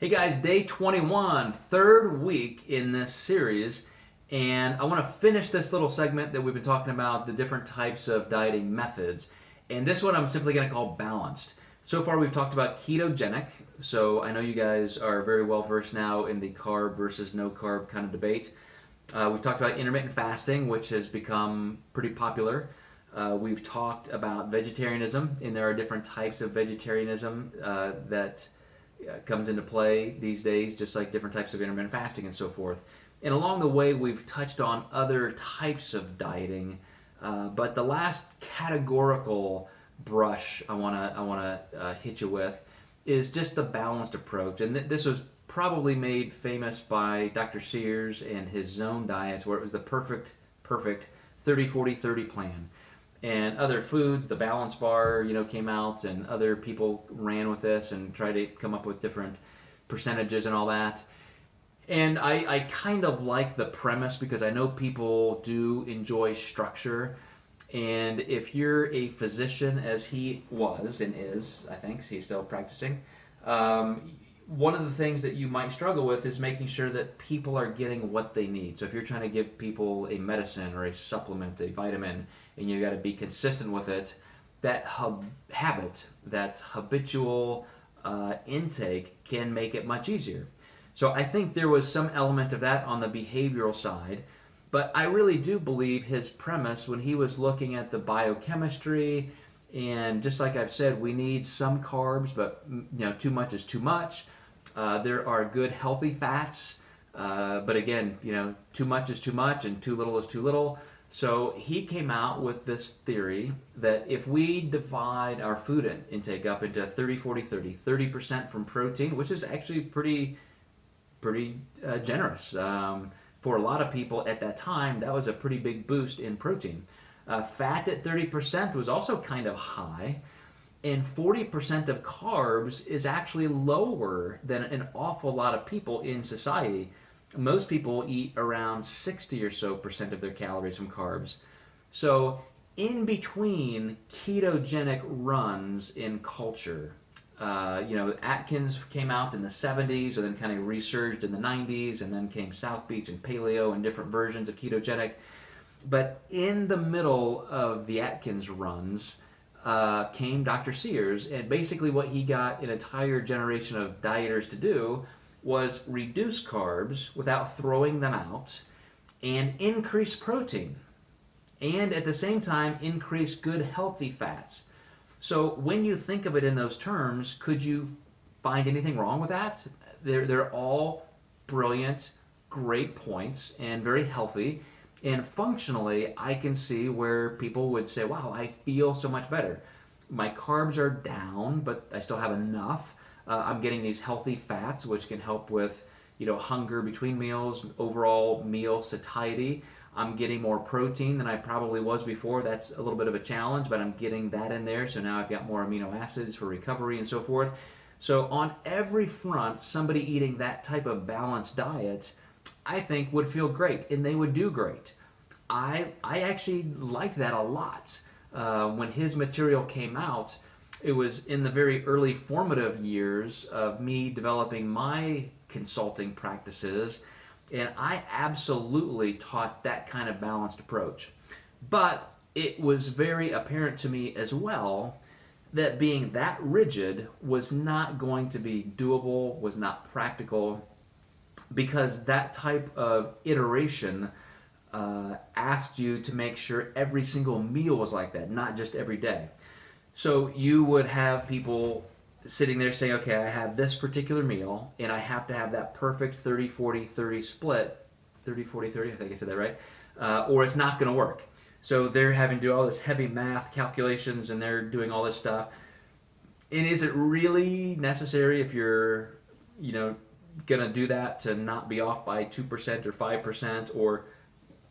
Hey guys, day 21, third week in this series, and I want to finish this little segment that we've been talking about, the different types of dieting methods. And this one I'm simply going to call balanced. So far we've talked about ketogenic, so I know you guys are very well versed now in the carb versus no carb kind of debate. We've talked about intermittent fasting, which has become pretty popular. We've talked about vegetarianism, and there are different types of vegetarianism that comes into play these days, just like different types of intermittent fasting and so forth. And along the way, we've touched on other types of dieting, but the last categorical brush I wanna hit you with is just the balanced approach. And this was probably made famous by Dr. Sears and his zone diets, where it was the perfect 30-40-30 plan. And other foods, the Balance Bar, came out, and other people ran with this and tried to come up with different percentages and all that. And I kind of like the premise because I know people do enjoy structure. And if you're a physician, as he was and is, I think he's still practicing, one of the things that you might struggle with is making sure that people are getting what they need. So if you're trying to give people a medicine or a supplement, a vitamin, and you got to be consistent with it, that habit, that habitual intake can make it much easier. So I think there was some element of that on the behavioral side, but I really do believe his premise when he was looking at the biochemistry, and just like I've said, we need some carbs, but too much is too much. There are good healthy fats, but again, too much is too much and too little is too little. So he came out with this theory that if we divide our food intake up into 30-40-30, 30% from protein, which is actually pretty generous. For a lot of people at that time, that was a pretty big boost in protein. Fat at 30% was also kind of high, and 40% of carbs is actually lower than an awful lot of people in society. Most people eat around 60 or so percent of their calories from carbs. So in between ketogenic runs in culture, Atkins came out in the 70s and then kind of resurged in the 90s, and then came South Beach and Paleo and different versions of ketogenic. But in the middle of the Atkins runs came Dr. Sears, and basically what he got an entire generation of dieters to do was reduce carbs without throwing them out and increase protein, and at the same time increase good healthy fats. So when you think of it in those terms, could you find anything wrong with that? They're all brilliant, great points, and very healthy. And functionally, I can see where people would say, wow, I feel so much better. My carbs are down, but I still have enough. I'm getting these healthy fats, which can help with, hunger between meals, overall meal satiety. I'm getting more protein than I probably was before. That's a little bit of a challenge, but I'm getting that in there. So now I've got more amino acids for recovery and so forth. So on every front, somebody eating that type of balanced diet, I think would feel great, and they would do great. I actually liked that a lot. When his material came out, it was in the very early formative years of me developing my consulting practices, and I absolutely taught that kind of balanced approach. But it was very apparent to me as well that being that rigid was not going to be doable, was not practical, because that type of iteration asked you to make sure every single meal was like that, not just every day. So you would have people sitting there saying, okay, I have this particular meal, and I have to have that perfect 30-40-30 split, 30-40-30, I think I said that right, or it's not going to work. So they're having to do all this heavy math calculations, and they're doing all this stuff. And is it really necessary if you're, gonna do that to not be off by 2% or 5%? Or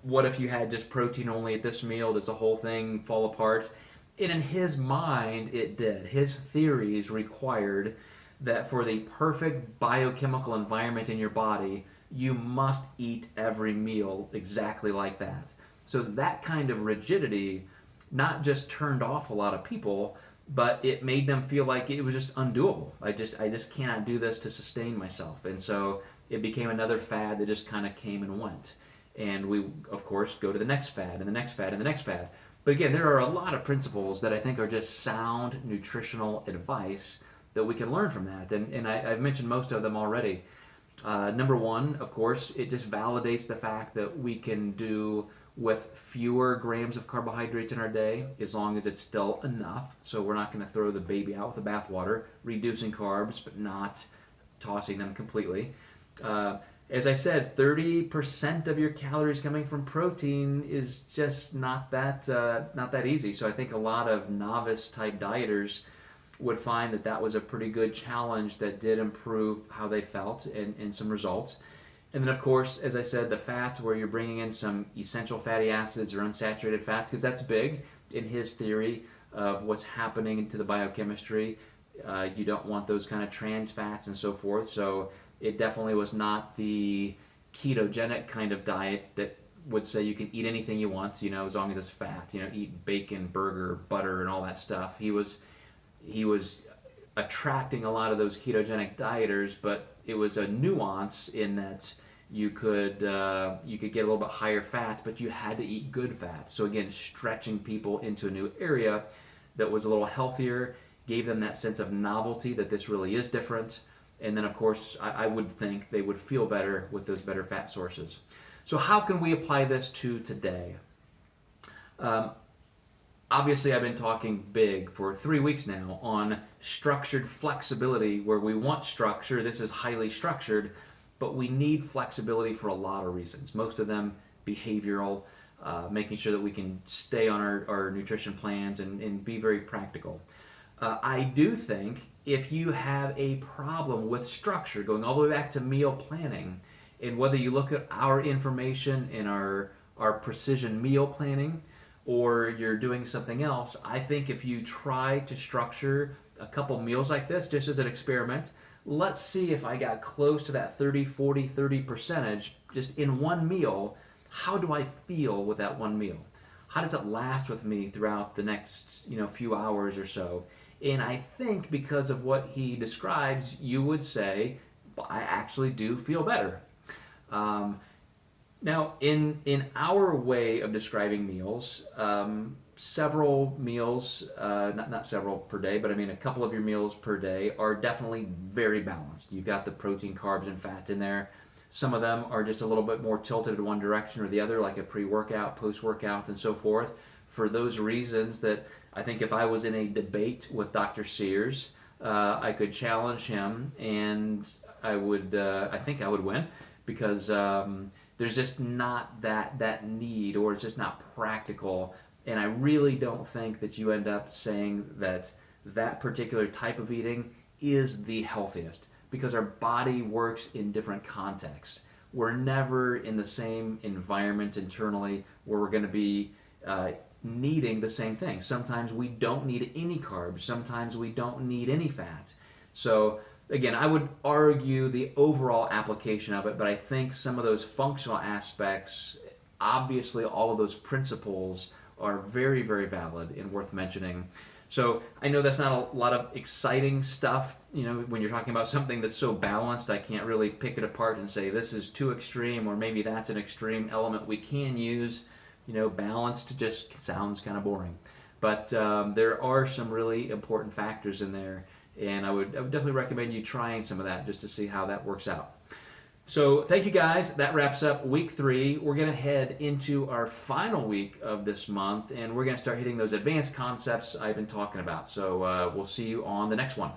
what if you had just protein only at this meal? Does the whole thing fall apart? And in his mind, it did. His theories required that for the perfect biochemical environment in your body, you must eat every meal exactly like that. So that kind of rigidity not just turned off a lot of people, but it made them feel like it was just undoable. I just cannot do this to sustain myself. And so it became another fad that just kind of came and went. And we, of course, go to the next fad and the next fad and the next fad. But again, there are a lot of principles that I think are just sound nutritional advice that we can learn from that. And I've mentioned most of them already. Number one, of course, it just validates the fact that we can do with fewer grams of carbohydrates in our day as long as it's still enough. So we're not going to throw the baby out with the bathwater, reducing carbs but not tossing them completely. As I said, 30% of your calories coming from protein is just not that easy. So I think a lot of novice type dieters would find that that was a pretty good challenge that did improve how they felt and some results. And then, of course, as I said, the fat, where you're bringing in some essential fatty acids or unsaturated fats, because that's big in his theory of what's happening to the biochemistry. You don't want those kind of trans fats and so forth. So it definitely was not the ketogenic kind of diet that would say you can eat anything you want, as long as it's fat, eat bacon, burger, butter, and all that stuff. He was attracting a lot of those ketogenic dieters, but it was a nuance in that you could get a little bit higher fat, but you had to eat good fat. So again, stretching people into a new area that was a little healthier, gave them that sense of novelty that this really is different. And then, of course, I would think they would feel better with those better fat sources. So how can we apply this to today? Obviously, I've been talking big for 3 weeks now on structured flexibility, where we want structure. This is highly structured, but we need flexibility for a lot of reasons. Most of them behavioral, making sure that we can stay on our nutrition plans and be very practical. I do think if you have a problem with structure, going all the way back to meal planning, and whether you look at our information in our precision meal planning, or you're doing something else, I think if you try to structure a couple meals like this, just as an experiment, let's see if I got close to that 30, 40, 30% just in one meal. How do I feel with that one meal? How does it last with me throughout the next few hours or so? And I think because of what he describes, you would say, I actually do feel better. Now, in our way of describing meals, several meals, not several per day, but I mean a couple of your meals per day are definitely very balanced. You've got the protein, carbs, and fat in there. Some of them are just a little bit more tilted in one direction or the other, like a pre-workout, post-workout, and so forth. For those reasons that I think if I was in a debate with Dr. Sears, I could challenge him, and I think I would win, because there's just not that need, or it's just not practical. And I really don't think that you end up saying that particular type of eating is the healthiest, because our body works in different contexts. We're never in the same environment internally where we're going to be needing the same thing. Sometimes we don't need any carbs. Sometimes we don't need any fat. So again, I would argue the overall application of it, but I think some of those functional aspects, obviously all of those principles are very, very valid and worth mentioning. So I know that's not a lot of exciting stuff, when you're talking about something that's so balanced. I can't really pick it apart and say this is too extreme, or maybe that's an extreme element we can use. Balanced just sounds kind of boring. But there are some really important factors in there, and I would definitely recommend you trying some of that just to see how that works out. So thank you guys. That wraps up week 3. We're going to head into our final week of this month, and we're going to start hitting those advanced concepts I've been talking about. So we'll see you on the next one.